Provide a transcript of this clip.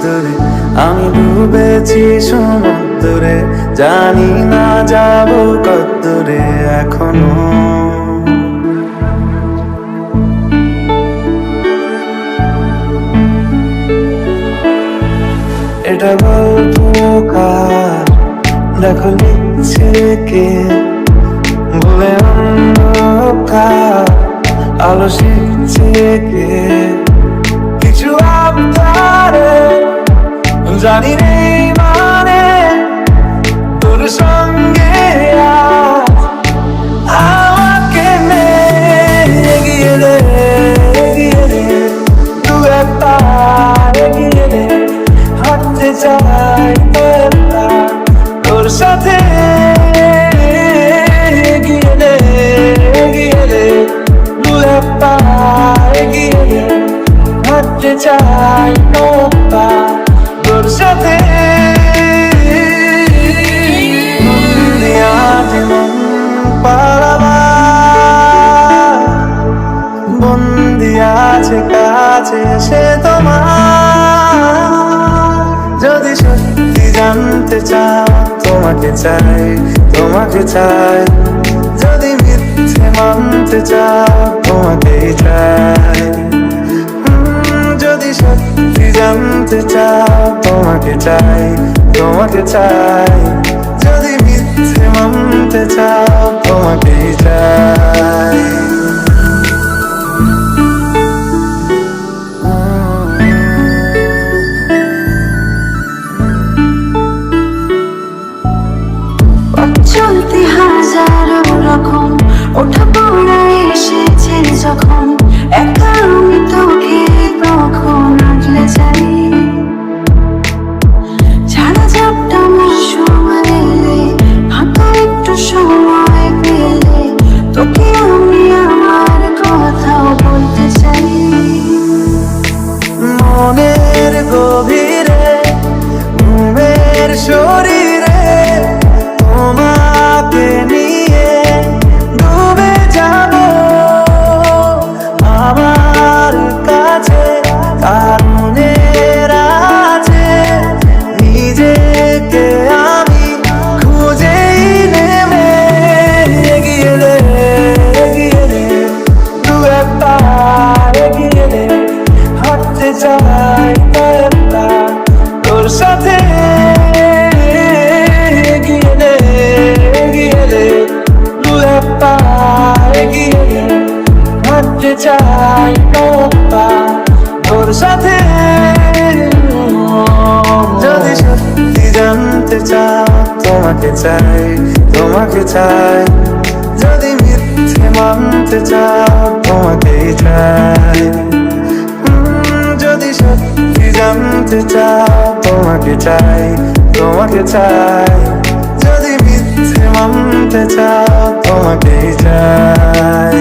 রোদ্দুরে আমি ডুবেছি সমুদ্রে, জানি না যাব কতদূরে এখনো। এটা গল্প কার, দেখো লিখছে কে, বলে অন্ধকার আলো শিখছে কে। কিছু আবদারে জানি নেই মানে, তোর সঙ্গে আমাকে নে এগিয়ে রে, এগিয়ে রে, দু একটা এগিয়ে রে, হাঁটতে চাই তোর সাথে। এগিয়ে রে, এগিয়ে রে, দু একটা এগিয়ে রে, হাঁটতে চাই তোর সাথে। বন্দি আছে কাছে সে তোমার, যদি সত্যি জানতে চাও তোমাকে চাই, তোমাকে চাই। যদি মিথ্যে মানতে চাও তোমাকেই চাই, যদি সত্যি জানতে চাও তোমাকে চাই, তোমাকে চাই। যদি মিথ্যে মানতে চাও তোমাকেই চাই। চলতে হাজারো রকম ওঠা পড়া এসেছে যখন, একা আমি তোকে তখন আগলে যাই। ছাড়া ঝাপটা মৌসুম এলে, ফাঁকা একটু সময় পেলে, তোকে আমি আমার কথাও বলতে চাই। মনের গভীরে ঘুমের শরীরে তোমাকে নিয়ে ডুবে যাব আমার কাছে। কারণের আছে নিজেকে আমি খুঁজেই নেমে, এগিয়ে রে, এগিয়ে রে, দু একটা এগিয়ে রে, হাঁটতে চাই তোর সাথে। এগিয়ে রে, এগিয়ে রে, দু একটা এগিয়ে রে, হাঁটতে চাই তোর সাথে। যদি সত্যি জানতে চাও তোমাকে চাই, তোমাকে চাই। যদি মিথ্যে মানতে চাও তোমাকেই চাই, যদি সত্যি জানতে চাও তোমাকে চাই, তোমাকে চাই। যদি মিথ্যে মানতে চাও তোমাকেই চাই।